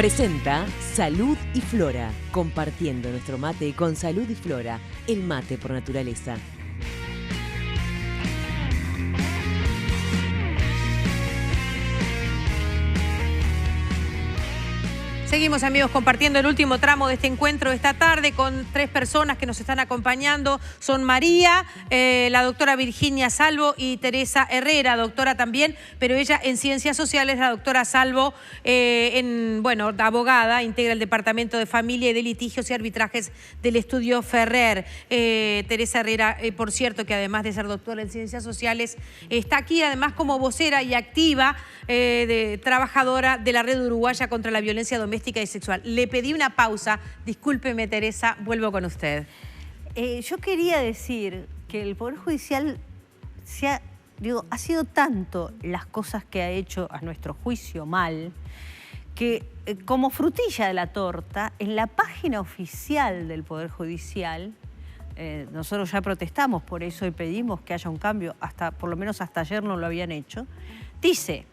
Presenta Salud y Flora, compartiendo nuestro mate con Salud y Flora, el mate por naturaleza. Seguimos, amigos, compartiendo el último tramo de este encuentro de esta tarde con tres personas que nos están acompañando. Son María, la doctora Virginia Salvo y Teresa Herrera, doctora también, pero ella en Ciencias Sociales, la doctora Salvo, abogada, integra el Departamento de Familia y de Litigios y Arbitrajes del Estudio Ferrer. Teresa Herrera, por cierto, que además de ser doctora en Ciencias Sociales, está aquí además como vocera y activa trabajadora de la Red Uruguaya contra la Violencia Doméstica y Sexual. Le pedí una pausa. Discúlpeme, Teresa, vuelvo con usted. Yo quería decir que el Poder Judicial ha sido tanto las cosas que ha hecho a nuestro juicio mal, que como frutilla de la torta, en la página oficial del Poder Judicial, nosotros ya protestamos por eso y pedimos que haya un cambio, por lo menos hasta ayer no lo habían hecho, dice: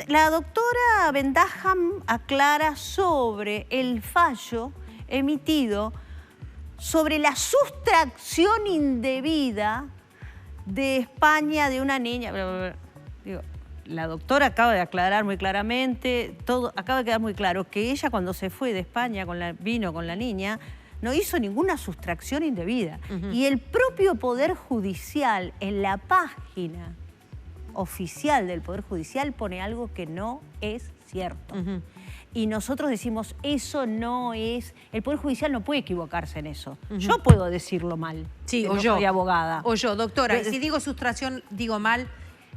la doctora Bendaham aclara sobre el fallo emitido sobre la sustracción indebida de España de una niña. Digo, la doctora acaba de aclarar muy claramente, acaba de quedar muy claro que ella cuando se fue de España, vino con la niña, no hizo ninguna sustracción indebida. Y el propio Poder Judicial en la página oficial del Poder Judicial pone algo que no es cierto. Y nosotros decimos, eso no es... El Poder Judicial no puede equivocarse en eso. Yo puedo decirlo mal, sí, o yo soy abogada. O yo, doctora, si digo sustracción, digo mal.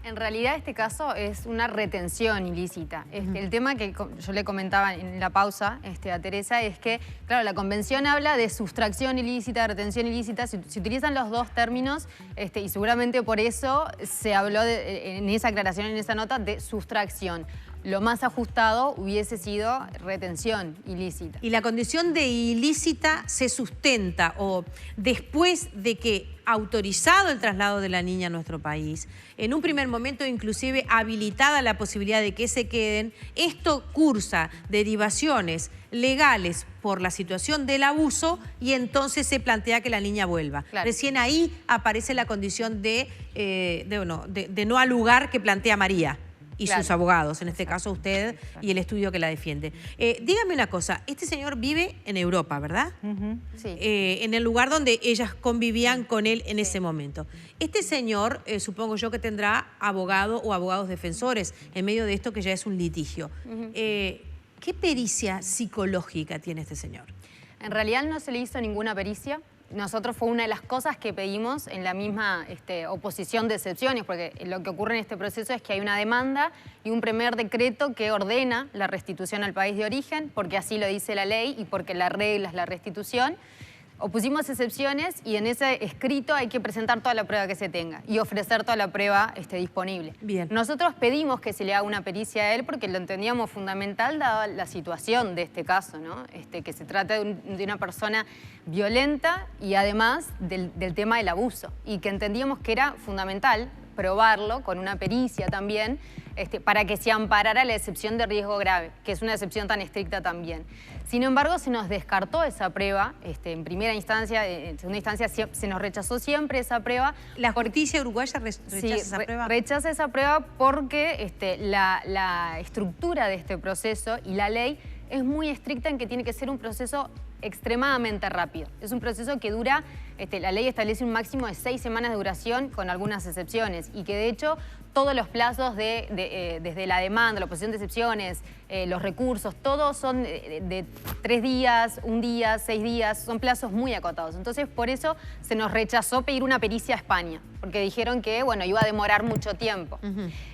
En realidad este caso es una retención ilícita. El tema que yo le comentaba en la pausa a Teresa es que, claro, la Convención habla de sustracción ilícita, de retención ilícita, se utilizan los dos términos y seguramente por eso se habló en esa aclaración, en esa nota, de sustracción. Lo más ajustado hubiese sido retención ilícita. Y la condición de ilícita se sustenta o después de que autorizado el traslado de la niña a nuestro país, en un primer momento inclusive habilitada la posibilidad de que se queden, esto cursa derivaciones legales por la situación del abuso y entonces se plantea que la niña vuelva. Claro. Recién ahí aparece la condición de no al lugar que plantea María y sus abogados, en este caso usted y el estudio que la defiende. Dígame una cosa, este señor vive en Europa, ¿verdad? Sí. En el lugar donde ellas convivían con él en ese momento. Este señor, supongo yo que tendrá abogado o abogados defensores en medio de esto que ya es un litigio. ¿Qué pericia psicológica tiene este señor? En realidad no se le hizo ninguna pericia. Nosotros fue una de las cosas que pedimos en la misma oposición de excepciones, porque lo que ocurre en este proceso es que hay una demanda y un primer decreto que ordena la restitución al país de origen, porque así lo dice la ley y porque la regla es la restitución. Opusimos excepciones y en ese escrito hay que presentar toda la prueba que se tenga y ofrecer toda la prueba disponible. Bien. Nosotros pedimos que se le haga una pericia a él porque lo entendíamos fundamental dada la situación de este caso, ¿no? Que se trata de una persona violenta y además del tema del abuso y que entendíamos que era fundamental probarlo con una pericia también para que se amparara la excepción de riesgo grave, que es una excepción tan estricta también. Sin embargo, se nos descartó esa prueba en primera instancia, en segunda instancia se nos rechazó siempre esa prueba. ¿La justicia uruguaya rechaza esa prueba? Rechaza esa prueba porque la estructura de este proceso y la ley es muy estricta en que tiene que ser un proceso extremadamente rápido. Es un proceso que dura, la ley establece un máximo de 6 semanas de duración con algunas excepciones y que de hecho todos los plazos desde la demanda, la oposición de excepciones, los recursos, todos son de 3 días, 1 día, 6 días, son plazos muy acotados. Entonces por eso se nos rechazó pedir una pericia a España, porque dijeron que iba a demorar mucho tiempo.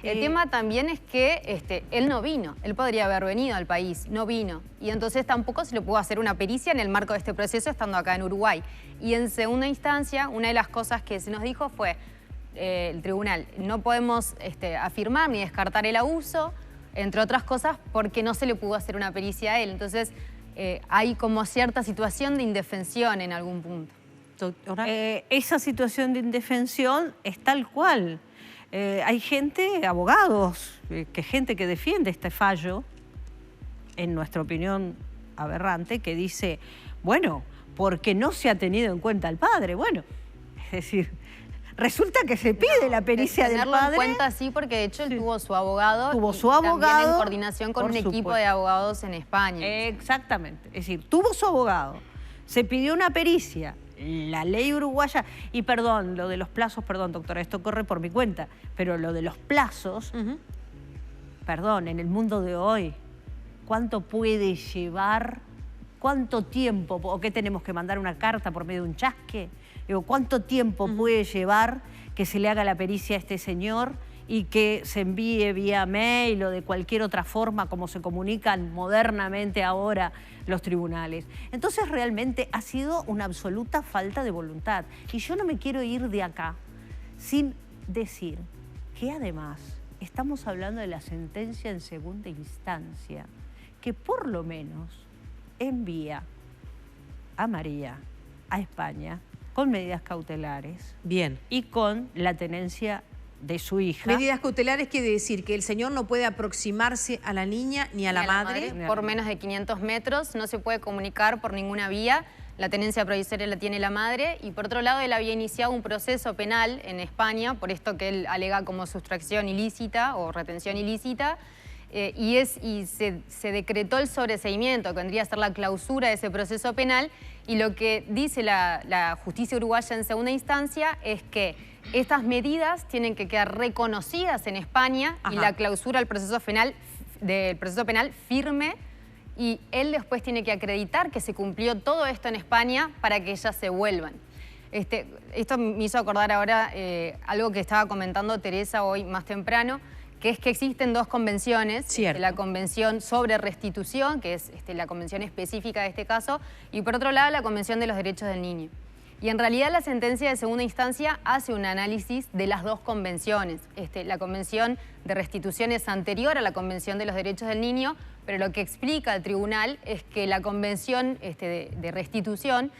El tema también es que él no vino, él podría haber venido al país, no vino. Y entonces tampoco se le pudo hacer una pericia en el marco de este proceso estando acá en Uruguay. Y en segunda instancia, una de las cosas que se nos dijo fue, el tribunal, no podemos afirmar ni descartar el abuso, entre otras cosas, porque no se le pudo hacer una pericia a él. Entonces hay como cierta situación de indefensión en algún punto. Esa situación de indefensión es tal cual. Hay gente, abogados, gente que defiende este fallo, en nuestra opinión aberrante, que dice, bueno, porque no se ha tenido en cuenta al padre. Bueno, es decir, resulta que se pide la pericia del padre. Tenerlo en cuenta sí, porque de hecho él tuvo su abogado. Tuvo su también abogado, en coordinación con un equipo de abogados en España. Exactamente. Es decir, tuvo su abogado, se pidió una pericia, la ley uruguaya, y perdón, lo de los plazos, perdón, doctora, esto corre por mi cuenta, pero lo de los plazos, perdón, en el mundo de hoy, ¿cuánto puede llevar? ¿Cuánto tiempo? ¿O qué tenemos que mandar una carta por medio de un chasque? Digo, ¿cuánto tiempo puede llevar que se le haga la pericia a este señor y que se envíe vía mail o de cualquier otra forma como se comunican modernamente ahora los tribunales? Entonces realmente ha sido una absoluta falta de voluntad. Y yo no me quiero ir de acá sin decir que además estamos hablando de la sentencia en segunda instancia, que por lo menos envía a María a España con medidas cautelares. Bien. Y con la tenencia de su hija. Medidas cautelares quiere decir que el señor no puede aproximarse a la niña ni a la madre. Por menos de 500 metros, no se puede comunicar por ninguna vía. La tenencia provisoria la tiene la madre. Y por otro lado, él había iniciado un proceso penal en España, por esto que él alega como sustracción ilícita o retención ilícita. Y se decretó el sobreseimiento, que vendría a ser la clausura de ese proceso penal, y lo que dice la justicia uruguaya en segunda instancia es que estas medidas tienen que quedar reconocidas en España y la clausura del proceso penal firme, y él después tiene que acreditar que se cumplió todo esto en España para que ellas se vuelvan. Esto me hizo acordar ahora algo que estaba comentando Teresa hoy más temprano, que es que existen dos convenciones, la Convención sobre Restitución, que es la convención específica de este caso, y por otro lado la Convención de los Derechos del Niño. Y en realidad la sentencia de segunda instancia hace un análisis de las dos convenciones. La Convención de Restitución es anterior a la Convención de los Derechos del Niño, pero lo que explica el tribunal es que la Convención de Restitución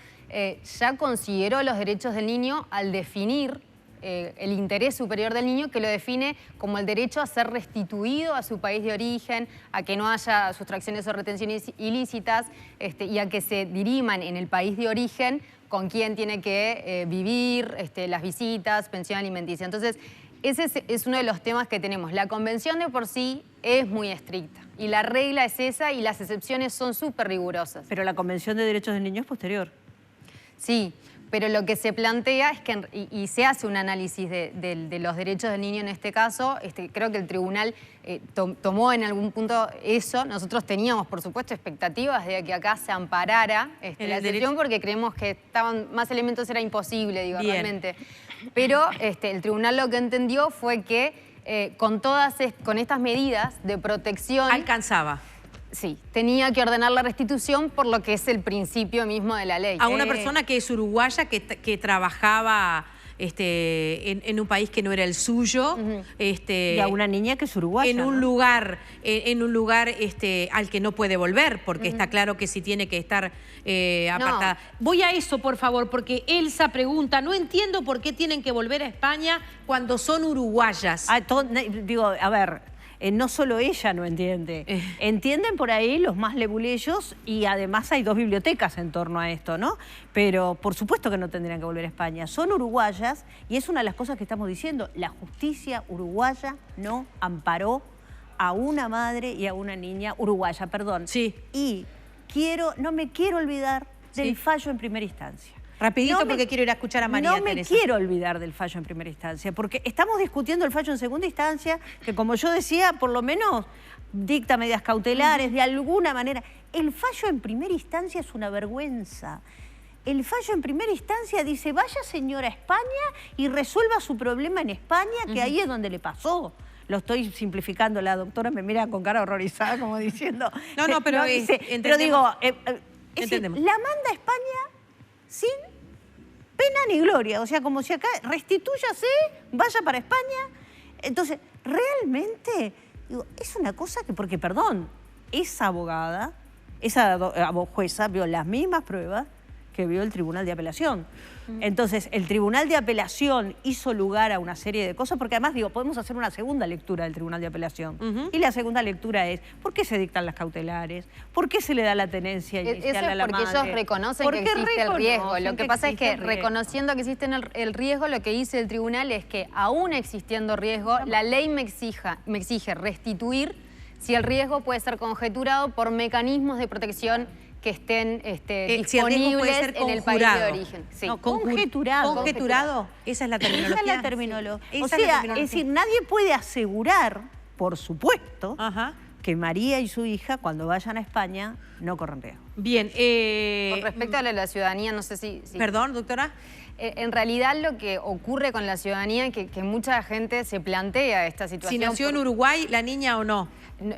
ya consideró los derechos del niño al definir el interés superior del niño, que lo define como el derecho a ser restituido a su país de origen, a que no haya sustracciones o retenciones ilícitas y a que se diriman en el país de origen con quien tiene que vivir, las visitas, pensión alimenticia. Entonces, ese es uno de los temas que tenemos. La convención de por sí es muy estricta y la regla es esa y las excepciones son súper rigurosas. Pero la Convención de Derechos del Niño es posterior. Sí, pero lo que se plantea es que, y se hace un análisis de los derechos del niño en este caso, creo que el tribunal tomó en algún punto eso. Nosotros teníamos, por supuesto, expectativas de que acá se amparara la excepción, porque creemos que estaban más elementos, era imposible, digo, realmente. Pero el tribunal lo que entendió fue que con estas medidas de protección... Alcanzaba. Sí, tenía que ordenar la restitución por lo que es el principio mismo de la ley. A una persona que es uruguaya, que trabajaba en un país que no era el suyo. Y a una niña que es uruguaya. En un lugar al que no puede volver, porque está claro que sí tiene que estar apartada. No. Voy a eso, por favor, porque Elsa pregunta, no entiendo por qué tienen que volver a España cuando son uruguayas. Digo, a ver... no solo ella no entiende, entienden por ahí los más leguleyos, y además hay dos bibliotecas en torno a esto, ¿no? Pero por supuesto que no tendrían que volver a España. Son uruguayas y es una de las cosas que estamos diciendo. La justicia uruguaya no amparó a una madre y a una niña uruguaya, perdón. Sí. Y no me quiero olvidar del fallo en primera instancia. Rapidito, porque quiero ir a escuchar a María Teresa. No me quiero olvidar del fallo en primera instancia, porque estamos discutiendo el fallo en segunda instancia, que como yo decía, por lo menos dicta medidas cautelares, de alguna manera. El fallo en primera instancia es una vergüenza. El fallo en primera instancia dice, vaya señora a España y resuelva su problema en España, que ahí es donde le pasó. Lo estoy simplificando, la doctora me mira con cara horrorizada como diciendo... No, pero pero digo, la manda a España sin pena ni gloria. O sea, como si acá restitúyase, vaya para España. Entonces, realmente, digo, es una cosa que, porque, perdón, esa abogada, esa jueza vio las mismas pruebas que vio el Tribunal de Apelación. Entonces, el Tribunal de Apelación hizo lugar a una serie de cosas, porque además, digo, podemos hacer una segunda lectura del Tribunal de Apelación. Y la segunda lectura es, ¿por qué se dictan las cautelares? ¿Por qué se le da la tenencia inicial a la madre? Eso es porque ellos reconocen que existe el riesgo. Lo que pasa es que reconociendo que existe el riesgo, lo que dice el tribunal es que aún existiendo riesgo, la ley me exige restituir si el riesgo puede ser conjeturado por mecanismos de protección que estén disponibles en el país de origen. Sí. No, conjeturado. Esa es la terminología. Esa es la terminología. O sea, es decir, nadie puede asegurar, por supuesto, que María y su hija, cuando vayan a España, no corren riesgo. Bien. Con respecto a la ciudadanía, no sé si... Perdón, doctora. En realidad lo que ocurre con la ciudadanía es que mucha gente se plantea esta situación. ¿Si nació en Uruguay la niña o no?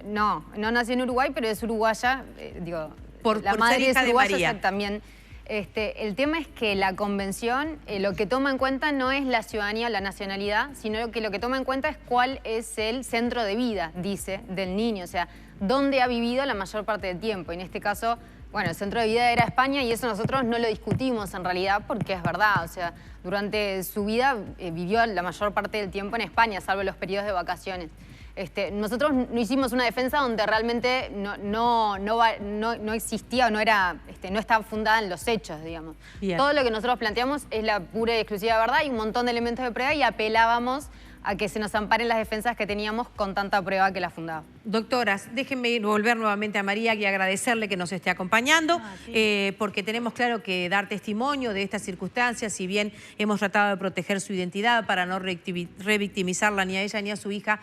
No nació en Uruguay, pero es uruguaya, la por madre ser hija es uruguaya de María. También. El tema es que la convención lo que toma en cuenta no es la ciudadanía o la nacionalidad, sino que lo que toma en cuenta es cuál es el centro de vida, dice, del niño, o sea, dónde ha vivido la mayor parte del tiempo. Y en este caso, bueno, el centro de vida era España y eso nosotros no lo discutimos en realidad porque es verdad, o sea, durante su vida vivió la mayor parte del tiempo en España, salvo los periodos de vacaciones. Nosotros no hicimos una defensa donde realmente no existía o no estaba fundada en los hechos, digamos. Bien. Todo lo que nosotros planteamos es la pura y exclusiva verdad y un montón de elementos de prueba y apelábamos a que se nos amparen las defensas que teníamos con tanta prueba que la fundaba. Doctoras, déjenme volver nuevamente a María y agradecerle que nos esté acompañando, porque tenemos claro que dar testimonio de estas circunstancias, si bien hemos tratado de proteger su identidad para no revictimizarla ni a ella ni a su hija,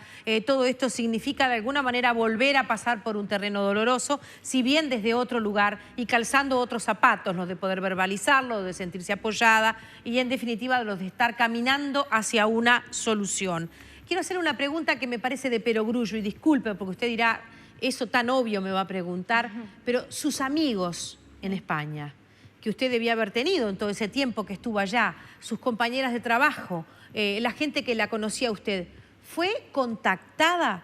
todo esto significa de alguna manera volver a pasar por un terreno doloroso, si bien desde otro lugar y calzando otros zapatos, los de poder verbalizarlo, de sentirse apoyada y en definitiva los de estar caminando hacia una solución. Quiero hacer una pregunta que me parece de perogrullo y disculpe porque usted dirá, eso tan obvio me va a preguntar, pero sus amigos en España, que usted debía haber tenido en todo ese tiempo que estuvo allá, sus compañeras de trabajo, la gente que la conocía a usted, ¿fue contactada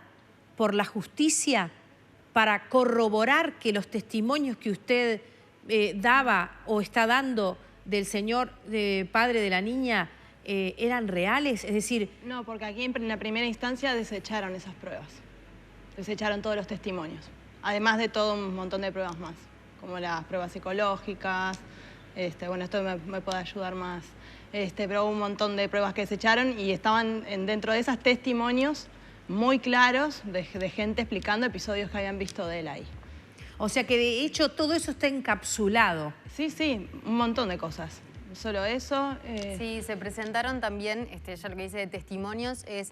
por la justicia para corroborar que los testimonios que usted daba o está dando del señor padre de la niña eran reales? Es decir... No, porque aquí en la primera instancia desecharon esas pruebas. Desecharon todos los testimonios. Además de todo un montón de pruebas más, como las pruebas psicológicas. Bueno, esto me puede ayudar más. Pero hubo un montón de pruebas que desecharon y estaban dentro de esos testimonios muy claros de gente explicando episodios que habían visto de él ahí. O sea que de hecho todo eso está encapsulado. Sí, un montón de cosas. Solo eso. Sí, se presentaron también, ya lo que dice de testimonios, es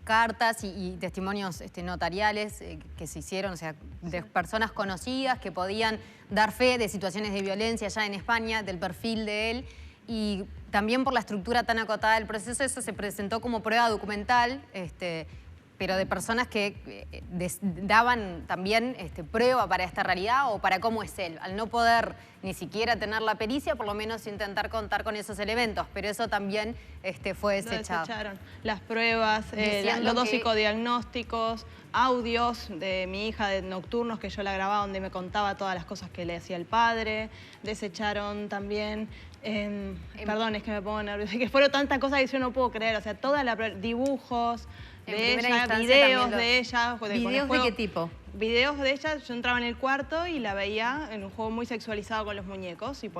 cartas y testimonios notariales que se hicieron, o sea, de personas conocidas que podían dar fe de situaciones de violencia allá en España, del perfil de él, y también por la estructura tan acotada del proceso, eso se presentó como prueba documental, pero de personas que daban también prueba para esta realidad o para cómo es él. Al no poder ni siquiera tener la pericia, por lo menos intentar contar con esos elementos, pero eso también fue desechado. Lo desecharon. Las pruebas, los dos psicodiagnósticos, audios de mi hija de nocturnos que yo la grababa donde me contaba todas las cosas que le hacía el padre. Desecharon también... perdón, es que me pongo nerviosa. Que fueron tantas cosas que yo no puedo creer. O sea, todas las dibujos de ella, videos de ella. ¿Videos de qué tipo? Videos de ella. Yo entraba en el cuarto y la veía en un juego muy sexualizado con los muñecos. Y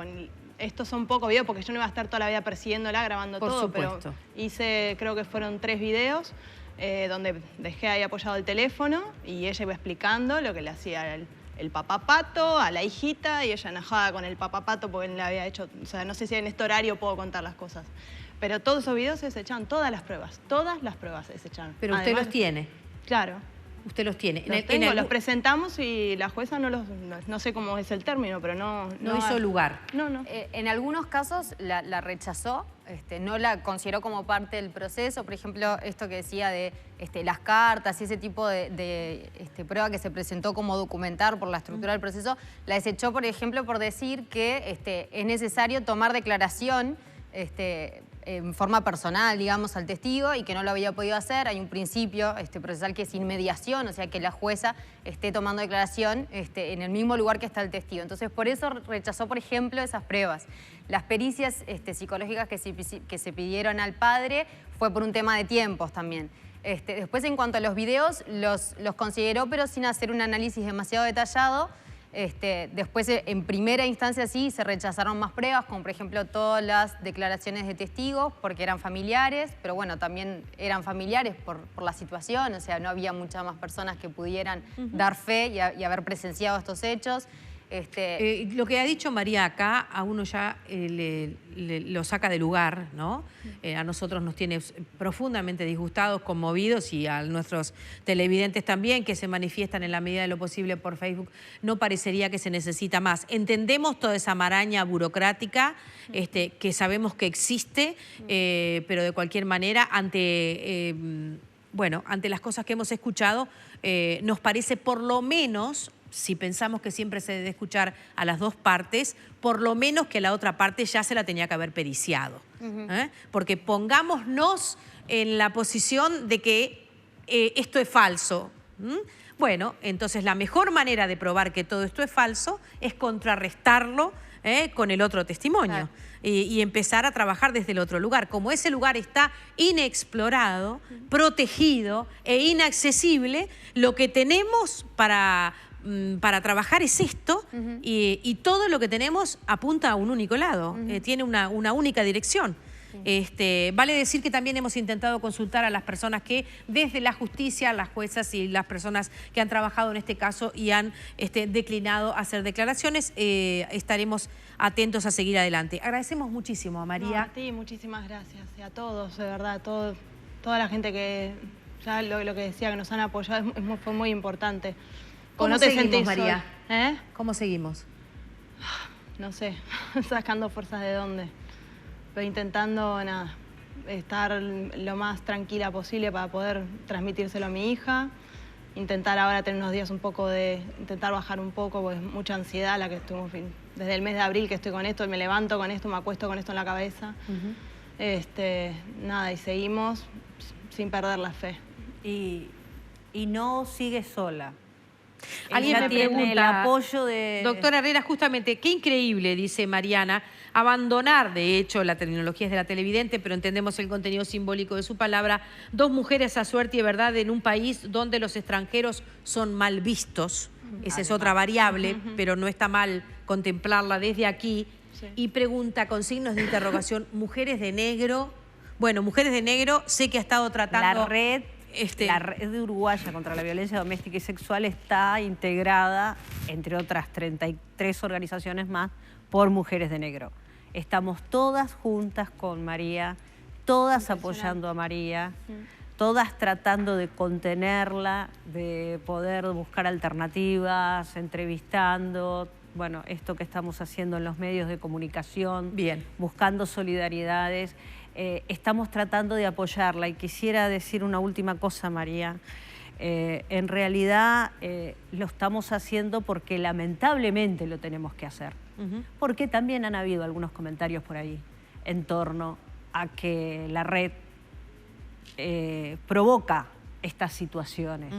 estos son pocos videos porque yo no iba a estar toda la vida persiguiéndola, grabando todo. Por supuesto. Pero hice, creo que fueron 3 videos donde dejé ahí apoyado el teléfono y ella iba explicando lo que le hacía el papapato a la hijita y ella enojada con el papapato porque él le había hecho, o sea, no sé si en este horario puedo contar las cosas. Pero todos esos videos se desecharon, todas las pruebas se desecharon. Pero usted los tiene. Claro. Usted los tiene. Los presentamos y la jueza no sé cómo es el término, pero no hizo lugar. No. En algunos casos la rechazó, no la consideró como parte del proceso. Por ejemplo, esto que decía de las cartas y ese tipo de prueba que se presentó como documentar por la estructura del proceso, la desechó, por ejemplo, por decir que es necesario tomar declaración en forma personal, digamos, al testigo y que no lo había podido hacer. Hay un principio procesal que es inmediación, o sea, que la jueza esté tomando declaración en el mismo lugar que está el testigo. Entonces, por eso rechazó, por ejemplo, esas pruebas. Las pericias psicológicas que se pidieron al padre fue por un tema de tiempos también. Después, en cuanto a los videos, los consideró, pero sin hacer un análisis demasiado detallado. Después, en primera instancia, sí, se rechazaron más pruebas, como por ejemplo todas las declaraciones de testigos, porque eran familiares, pero bueno, también eran familiares por la situación, o sea, no había muchas más personas que pudieran dar fe y haber presenciado estos hechos. Lo que ha dicho María acá, a uno ya lo saca de lugar, ¿no? A nosotros nos tiene profundamente disgustados, conmovidos, y a nuestros televidentes también, que se manifiestan en la medida de lo posible por Facebook. No parecería que se necesita más. Entendemos toda esa maraña burocrática que sabemos que existe, pero de cualquier manera, ante las cosas que hemos escuchado, nos parece por lo menos, si pensamos que siempre se debe escuchar a las dos partes, por lo menos que la otra parte ya se la tenía que haber periciado. Porque pongámonos en la posición de que esto es falso. Bueno, entonces la mejor manera de probar que todo esto es falso es contrarrestarlo con el otro testimonio. Claro. Y empezar a trabajar desde el otro lugar. Como ese lugar está inexplorado, protegido e inaccesible, lo que tenemos para trabajar es esto, y todo lo que tenemos apunta a un único lado, tiene una única dirección. Vale decir que también hemos intentado consultar a las personas que desde la justicia, las juezas y las personas que han trabajado en este caso y han declinado hacer declaraciones. Estaremos atentos a seguir adelante. Agradecemos muchísimo a María. No, a ti, muchísimas gracias. Y a todos, de verdad, toda la gente que, ya lo que decía, que nos han apoyado, fue muy importante. ¿Cómo seguimos, María? ¿Eh? ¿Cómo seguimos? No sé, sacando fuerzas de dónde. Pero intentando, nada, estar lo más tranquila posible para poder transmitírselo a mi hija. Intentar ahora tener unos días un poco intentar bajar un poco, porque es mucha ansiedad la que estuvimos, desde el mes de abril que estoy con esto, me levanto con esto, me acuesto con esto en la cabeza. Nada, y seguimos sin perder la fe. Y no sigues sola. Alguien me pregunta, el apoyo de... Doctora Herrera, justamente, qué increíble, dice Mariana, abandonar, de hecho, la terminología es de la televidente, pero entendemos el contenido simbólico de su palabra, dos mujeres a suerte y verdad en un país donde los extranjeros son mal vistos. Esa es otra variable, pero no está mal contemplarla desde aquí. Sí. Y pregunta con signos de interrogación, mujeres de negro. Bueno, mujeres de negro, sé que ha estado tratando... La red de Uruguaya contra la violencia doméstica y sexual está integrada, entre otras 33 organizaciones más, por mujeres de negro. Estamos todas juntas con María, todas apoyando a María, todas tratando de contenerla, de poder buscar alternativas, entrevistando, bueno, esto que estamos haciendo en los medios de comunicación, buscando solidaridades. Estamos tratando de apoyarla, y quisiera decir una última cosa, María. En realidad lo estamos haciendo porque lamentablemente lo tenemos que hacer. Porque también han habido algunos comentarios por ahí en torno a que la red provoca estas situaciones,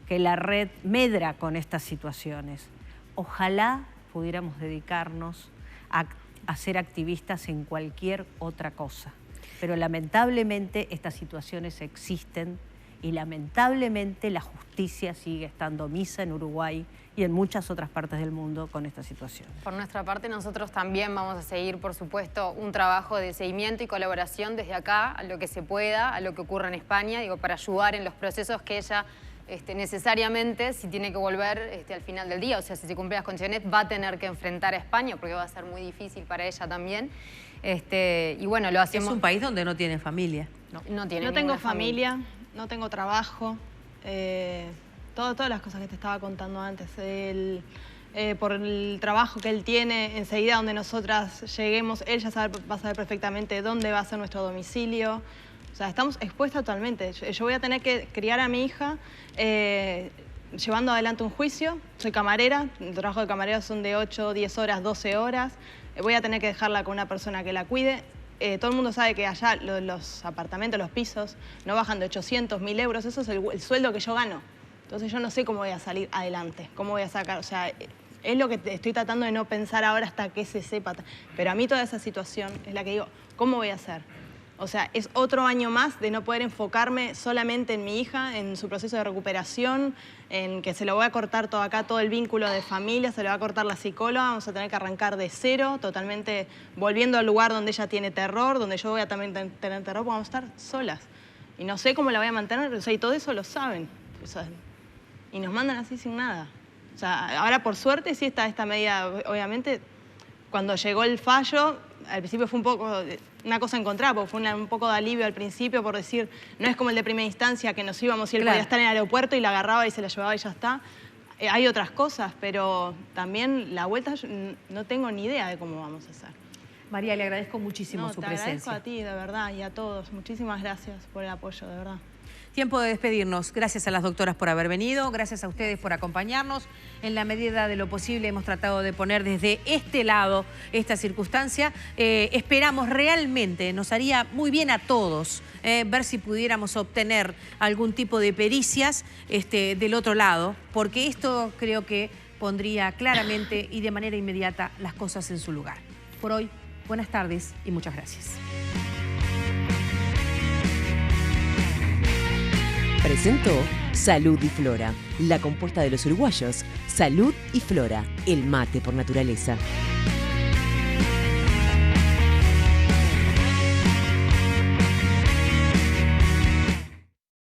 que la red medra con estas situaciones. Ojalá pudiéramos dedicarnos a ser activistas en cualquier otra cosa. Pero lamentablemente estas situaciones existen, y lamentablemente la justicia sigue estando omisa en Uruguay y en muchas otras partes del mundo con esta situación. Por nuestra parte, nosotros también vamos a seguir, por supuesto, un trabajo de seguimiento y colaboración desde acá, a lo que se pueda, a lo que ocurra en España, digo, para ayudar en los procesos que ella necesariamente, si tiene que volver al final del día, o sea, si se cumplen las condiciones, va a tener que enfrentar a España, porque va a ser muy difícil para ella también. Y bueno, lo hacemos... Es un país donde no tiene familia. No tengo familia, no tengo trabajo, todas las cosas que te estaba contando antes. Por el trabajo que él tiene, enseguida donde nosotras lleguemos, él ya va a saber perfectamente dónde va a ser nuestro domicilio. O sea, estamos expuestas totalmente. Yo voy a tener que criar a mi hija llevando adelante un juicio. Soy camarera, el trabajo de camarera son de 8, 10 horas, 12 horas. Voy a tener que dejarla con una persona que la cuide. todo el mundo sabe que allá los apartamentos, los pisos, no bajan de 800, 1000 euros. Eso es el sueldo que yo gano. Entonces yo no sé cómo voy a salir adelante, cómo voy a sacar, o sea, es lo que estoy tratando de no pensar ahora hasta que se sepa. Pero a mí toda esa situación es la que digo, ¿cómo voy a hacer? O sea, es otro año más de no poder enfocarme solamente en mi hija, en su proceso de recuperación, en que se lo voy a cortar todo acá, todo el vínculo de familia, se le va a cortar la psicóloga, vamos a tener que arrancar de cero, totalmente volviendo al lugar donde ella tiene terror, donde yo voy a también tener terror, porque vamos a estar solas. Y no sé cómo la voy a mantener, o sea, y todo eso lo saben. O sea, y nos mandan así sin nada. O sea, ahora por suerte sí está esta medida, obviamente, cuando llegó el fallo, al principio fue un poco una cosa encontrada, porque fue un poco de alivio al principio por decir, no es como el de primera instancia que nos íbamos y él podía estar en el aeropuerto y la agarraba y se la llevaba y ya está. Hay otras cosas, pero también la vuelta no tengo ni idea de cómo vamos a hacer. María, le agradezco muchísimo su presencia. Te agradezco a ti, de verdad, y a todos. Muchísimas gracias por el apoyo, de verdad. Tiempo de despedirnos. Gracias a las doctoras por haber venido, gracias a ustedes por acompañarnos. En la medida de lo posible hemos tratado de poner desde este lado esta circunstancia. Esperamos realmente, nos haría muy bien a todos ver si pudiéramos obtener algún tipo de pericias del otro lado, porque esto creo que pondría claramente y de manera inmediata las cosas en su lugar. Por hoy, buenas tardes y muchas gracias. Presentó Salud y Flora, la compuesta de los uruguayos. Salud y Flora, el mate por naturaleza.